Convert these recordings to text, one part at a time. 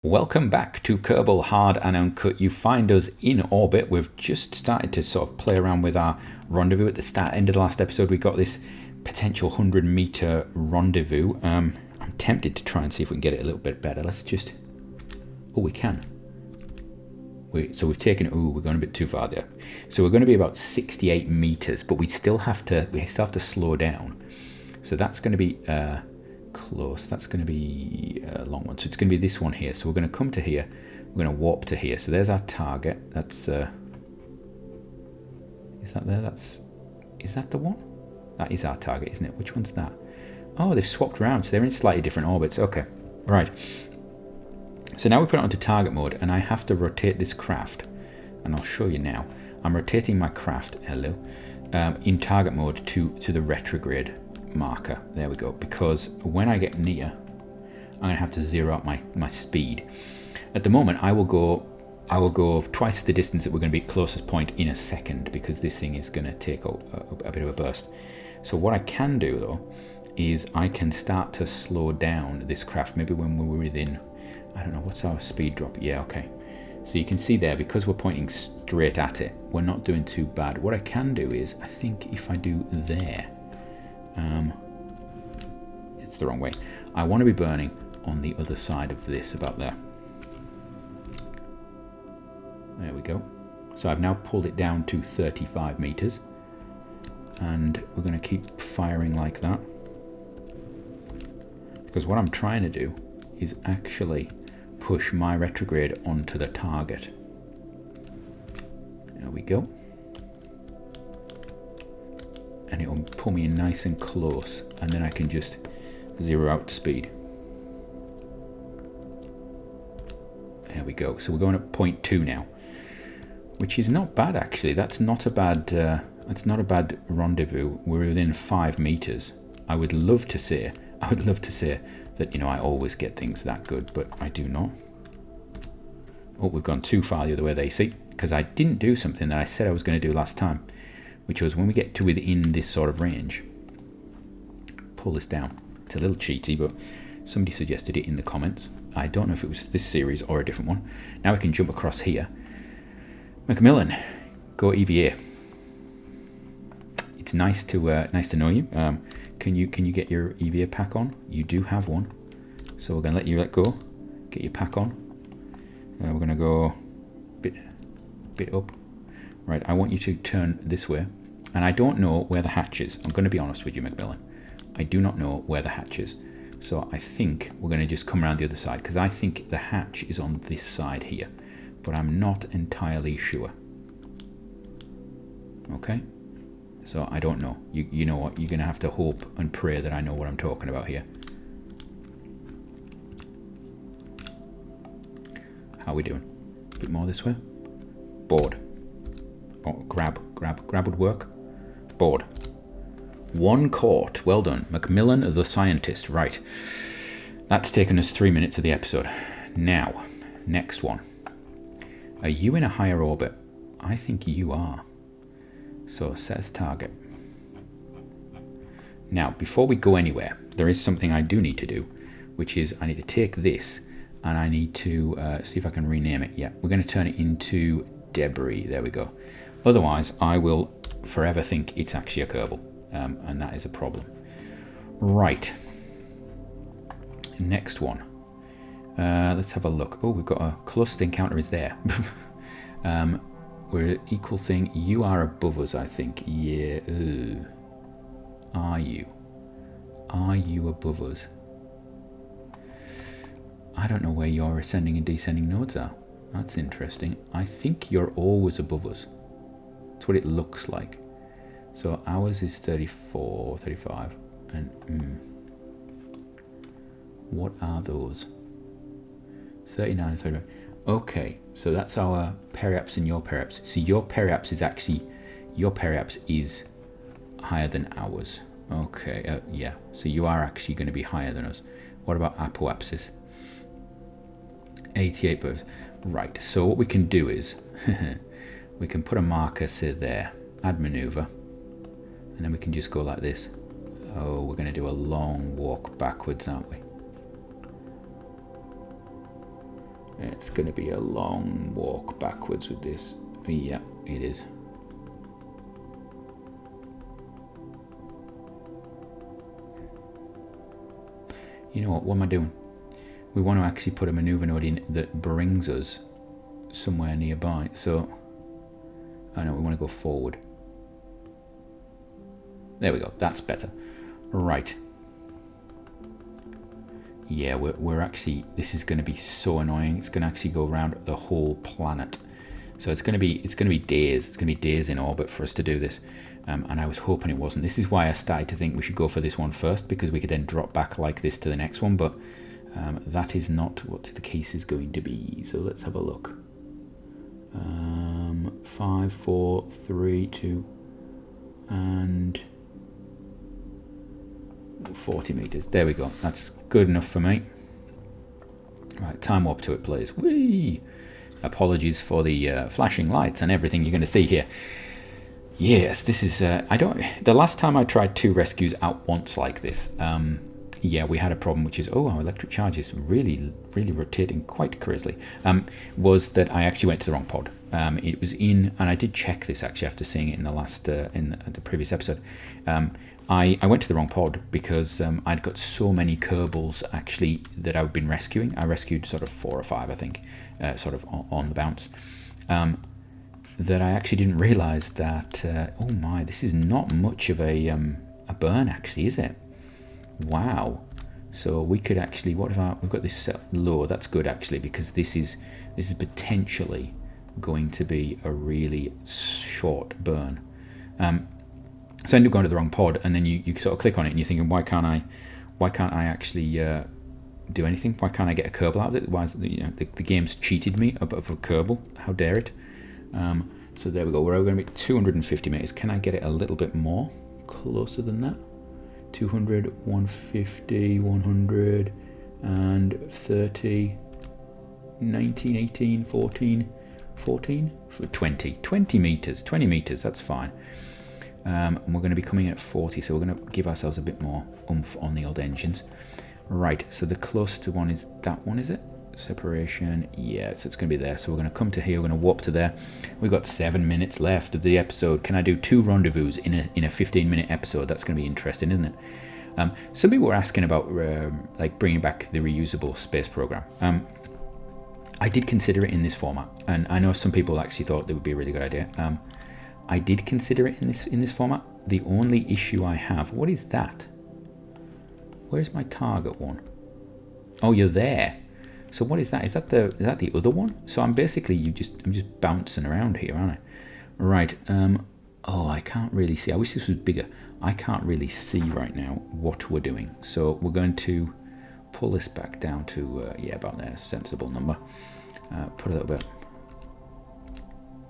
Welcome back to Kerbal Hard and Uncut. You find us in orbit. We've just started to sort of play around with our rendezvous. At the end of the last episode, we got this potential 100-meter rendezvous. I'm tempted to try and see if we can get it a little bit better. Let's just... Oh, we can. So we've taken... Oh, we're going a bit too far there. So we're going to be about 68 meters, but we still have to slow down. So that's going to be... close. That's going to be a long one. So it's going to be this one here. So we're going to come to here. We're going to warp to here. So there's our target. That's is that there? Is that the one? That is our target, isn't it? Which one's that? Oh, they've swapped around. So they're in slightly different orbits. Okay, right. So now we put it onto target mode, and I have to rotate this craft, and I'll show you now. I'm rotating my craft. Hello. In target mode to the retrograde marker. There we go. Because when I get near, I'm going to have to zero out my speed. At the moment, I will go twice the distance that we're going to be closest point in a second, because this thing is going to take a bit of a burst. So what I can do though is I can start to slow down this craft. Maybe when we're within, I don't know, what's our speed drop? Yeah, okay. So you can see there, because we're pointing straight at it, we're not doing too bad. What I can do is, I think if I do there, it's the wrong way. I want to be burning on the other side of this, about there. There we go. So I've now pulled it down to 35 meters, and we're going to keep firing like that, because what I'm trying to do is actually push my retrograde onto the target. There we go. And it will pull me in nice and close, and then I can just zero out speed. There we go. So we're going at 0.2 now, which is not bad actually. That's not a bad rendezvous. We're within 5 meters. I would love to say that, you know, I always get things that good, but I do not. Oh, we've gone too far the other way, they see, because I didn't do something that I said I was going to do last time, which was when we get to within this sort of range, pull this down. It's a little cheaty, but somebody suggested it in the comments. I don't know if it was this series or a different one. Now we can jump across here. Macmillan, go EVA. It's nice to know you. Can you get your EVA pack on? You do have one, so we're gonna let you go. Get your pack on. We're gonna go bit up. Right, I want you to turn this way. And I don't know where the hatch is. I'm going to be honest with you, Macmillan. I do not know where the hatch is. So I think we're going to just come around the other side, because I think the hatch is on this side here. But I'm not entirely sure. Okay? So I don't know. You know what? You're going to have to hope and pray that I know what I'm talking about here. How are we doing? A bit more this way? Board. Oh, grab would work. Board. 1 quart. Well done. Macmillan the scientist. Right. That's taken us 3 minutes of the episode. Now, next one. Are you in a higher orbit? I think you are. So set as target. Now, before we go anywhere, there is something I do need to do, which is I need to take this and I need to see if I can rename it. Yeah, we're going to turn it into debris. There we go. Otherwise, I will forever think it's actually a Kerbal, and that is a problem. Right. Next one. Let's have a look. Oh, we've got a cluster encounter is there. We're equal thing. You are above us, I think. Yeah. Are you? Are you above us? I don't know where your ascending and descending nodes are. That's interesting. I think you're always above us. That's what it looks like. So ours is 34, 35, and what are those? 39, 35. Okay, so that's our periaps and your periaps. So your periaps is higher than ours. Okay, yeah. So you are actually going to be higher than us. What about apoapsis? 88 birds. Right. So what we can do is we can put a marker, say there, add maneuver, and then we can just go like this. Oh, we're going to do a long walk backwards, aren't we? It's going to be a long walk backwards with this. Yeah, it is. You know what am I doing? We want to actually put a maneuver node in that brings us somewhere nearby. So, I know we want to go forward. There we go, that's better. Right. Yeah, we're actually, this is going to be so annoying. It's going to actually go around the whole planet. So it's going to be days. It's going to be days in orbit for us to do this. And I was hoping it wasn't. This is why I started to think we should go for this one first, because we could then drop back like this to the next one. But that is not what the case is going to be. So let's have a look. 5, 4, 3, 2, and 40 meters. There we go. That's good enough for me. Right, time warp to it, please. Whee! Apologies for the flashing lights and everything you're going to see here. Yes, this is. The last time I tried 2 rescues at once like this, yeah, we had a problem, which is, our electric charge is really rotating quite crazily. Was that I actually went to the wrong pod. It was in, and I did check this actually after seeing it in the last in the previous episode. I went to the wrong pod because I'd got so many Kerbals actually that I've been rescuing. I rescued sort of 4 or 5, I think, sort of on the bounce. That I actually didn't realise that. Oh my, this is not much of a burn actually, is it? Wow. So we could actually, what if we've got this set low? That's good actually, because this is potentially going to be a really short burn. So I end up going to the wrong pod, and then you sort of click on it and you're thinking, why can't I actually do anything? Why can't I get a Kerbal out of it? Why is, the game's cheated me of a Kerbal? How dare it? So there we go. We're going to be 250 meters. Can I get it a little bit more closer than that? 200, 150, 100, and 30, 19, 18, 14, 14, 20 meters. 20 meters, that's fine. And we're going to be coming in at 40, so we're going to give ourselves a bit more oomph on the old engines. Right, so the closest one is that one, is it? Separation, yeah, so it's going to be there. So we're going to come to here, we're going to warp to there. We've got 7 minutes left of the episode. Can I do 2 rendezvous in a 15-minute episode? That's going to be interesting, isn't it? Some people were asking about like bringing back the reusable space program. I did consider it in this format, and I know some people actually thought it would be a really good idea. I did consider it in this format. The only issue I have, what is that? Where's my target one? Oh, you're there. So what is that? Is that the other one? So I'm basically I'm just bouncing around here, aren't I? Right. Oh, I can't really see. I wish this was bigger. I can't really see right now what we're doing. So we're going to pull this back down to yeah, about there, sensible number. Put a little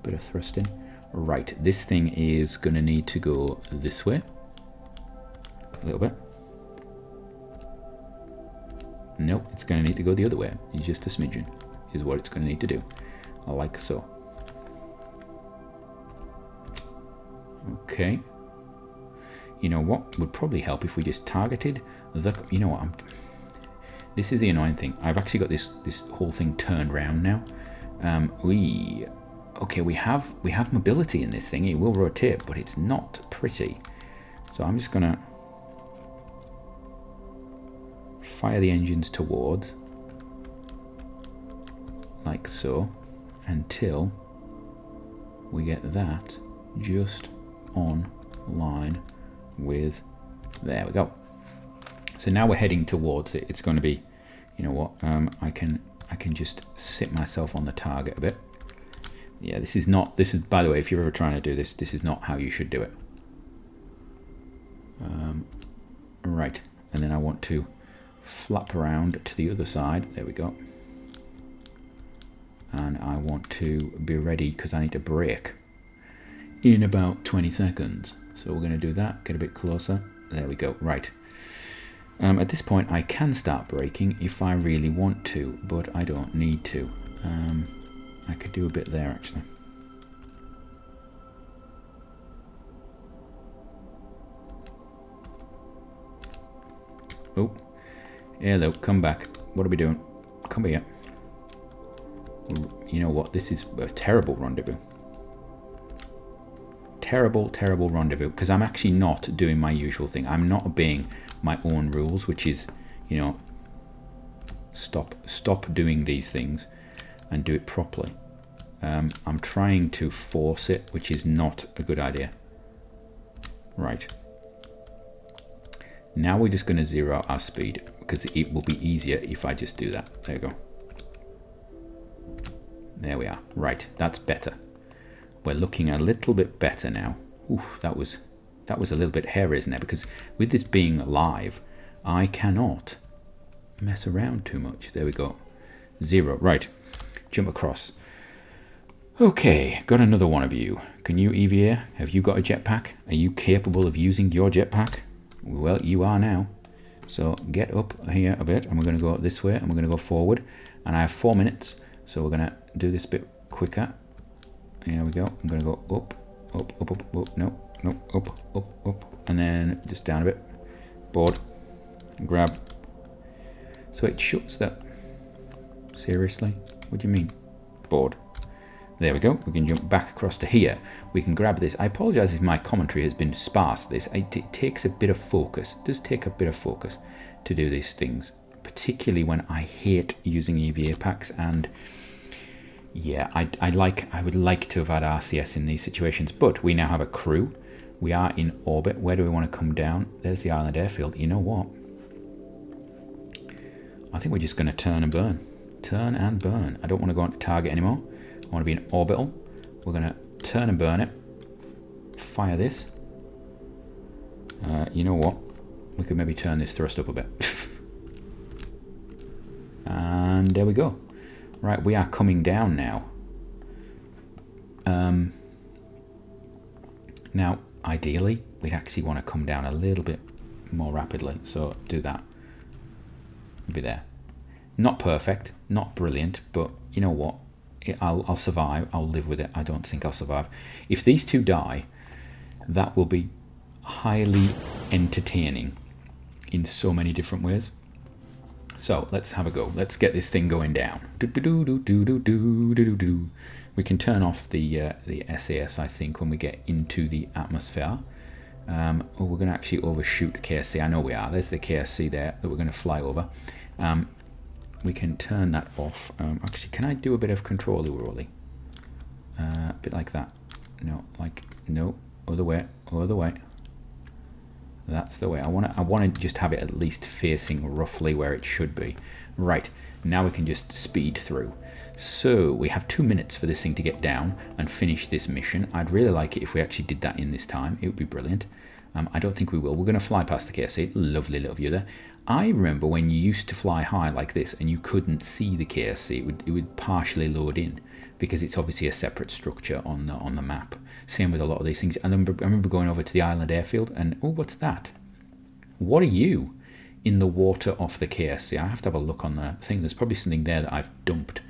bit of thrust in. Right. This thing is going to need to go this way. A little bit. Nope, it's going to need to go the other way. Just a smidgen is what it's going to need to do. Like so. Okay. You know what would probably help if we just targeted the... You know what? This is the annoying thing. I've actually got this whole thing turned around now. Okay, we have mobility in this thing. It will rotate, but it's not pretty. So I'm just going to fire the engines towards, like so, until we get that just on line with, there we go. So now we're heading towards it. It's going to be, you know what, I can just sit myself on the target a bit. Yeah, this is, by the way, if you're ever trying to do this, this is not how you should do it. Right, and then I want to flap around to the other side. There we go. And I want to be ready because I need to brake in about 20 seconds. So we're going to do that, get a bit closer. There we go. Right. At this point, I can start braking if I really want to, but I don't need to. I could do a bit there, actually. Oh. Hello, come back. What are we doing? Come here. You know what? This is a terrible rendezvous. Terrible, terrible rendezvous, because I'm actually not doing my usual thing. I'm not obeying my own rules, which is, you know, stop doing these things and do it properly. I'm trying to force it, which is not a good idea. Right. Now we're just going to zero out our speed, because it will be easier if I just do that. There you go. There we are. Right, that's better. We're looking a little bit better now. Ooh, that was a little bit hairy, isn't it? Because with this being live, I cannot mess around too much. There we go. 0. Right. Jump across. Okay, got another one of you. Can you EVA? Have you got a jetpack? Are you capable of using your jetpack? Well, you are now. So get up here a bit, and we're going to go this way, and we're going to go forward. And I have 4 minutes, so we're going to do this a bit quicker. Here we go. I'm going to go up, up, up, up, up. No, no, up, up, up. And then just down a bit. Board. Grab. So it shows that. Seriously? What do you mean? Board. There we go. We can jump back across to here. We can grab this. I apologize if my commentary has been sparse. It takes a bit of focus. It does take a bit of focus to do these things, particularly when I hate using EVA packs. And yeah, I would like to have had RCS in these situations, but we now have a crew. We are in orbit. Where do we want to come down? There's the island airfield. You know what? I think we're just going to turn and burn. Turn and burn. I don't want to go on to target anymore. I want to be in orbital. We're going to turn and burn it. Fire this. You know what? We could maybe turn this thrust up a bit. And there we go. Right, we are coming down now. Now, ideally, we'd actually want to come down a little bit more rapidly. So do that. Be there. Not perfect, not brilliant, but you know what? I'll survive. I'll live with it. I don't think I'll survive. If these two die, that will be highly entertaining in so many different ways. So let's have a go. Let's get this thing going down. We can turn off the SAS, I think, when we get into the atmosphere. Or we're going to actually overshoot KSC. I know we are. There's the KSC there that we're going to fly over. We can turn that off. Actually, can I do a bit of control rolly? A bit like that. No, like no. Other way. Other way. That's the way. I want to just have it at least facing roughly where it should be. Right. Now we can just speed through. So we have 2 minutes for this thing to get down and finish this mission. I'd really like it if we actually did that in this time. It would be brilliant. I don't think we will. We're going to fly past the KSC. Lovely little view there. I remember when you used to fly high like this and you couldn't see the KSC. It would partially load in because it's obviously a separate structure on the map. Same with a lot of these things. And I remember going over to the island airfield and, oh, what's that? What are you in the water off the KSC? I have to have a look on the thing. There's probably something there that I've dumped.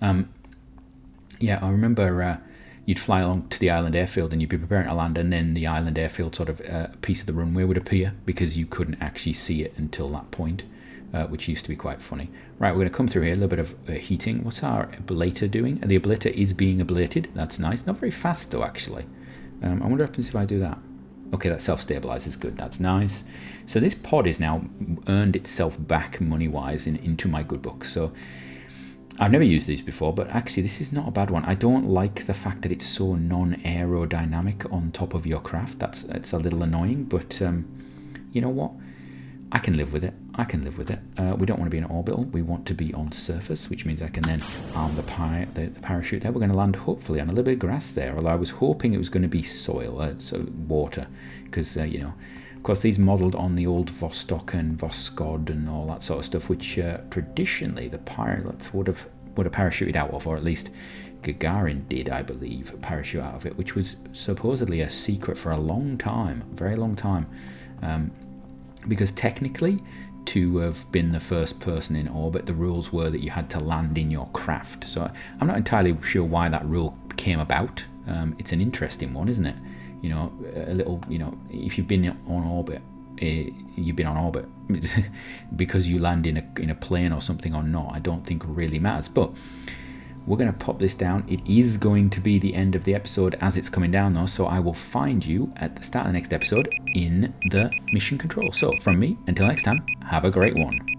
Yeah, I remember you'd fly along to the island airfield and you'd be preparing to land, and then the island airfield sort of piece of the runway would appear because you couldn't actually see it until that point, which used to be quite funny. Right, we're going to come through here, a little bit of heating. What's our ablator doing? The ablator is being ablated. That's nice. Not very fast though, actually. I wonder what happens if I do that. Okay, that self-stabilizes good. That's nice. So this pod is now earned itself back money-wise into my good books. So I've never used these before, but actually this is not a bad one. I don't like the fact that it's so non-aerodynamic on top of your craft. It's a little annoying, but you know what? I can live with it. I can live with it. We don't want to be in orbital. We want to be on surface, which means I can then arm the parachute there. We're going to land hopefully on a little bit of grass there, although I was hoping it was going to be soil, so water, because, you know, of course, these modelled on the old Vostok and Voskhod and all that sort of stuff, which traditionally the pilots would have parachuted out of, or at least Gagarin did, I believe, parachute out of it, which was supposedly a secret for a long time, a very long time, because technically, to have been the first person in orbit, the rules were that you had to land in your craft. So I'm not entirely sure why that rule came about. It's an interesting one, isn't it? You know, a little, you know, if you've been on orbit, you've been on orbit. Because you land in a plane or something or not, I don't think really matters. But we're going to pop this down. It is going to be the end of the episode as it's coming down though, so I will find you at the start of the next episode in the mission control. So from me, until next time, have a great one.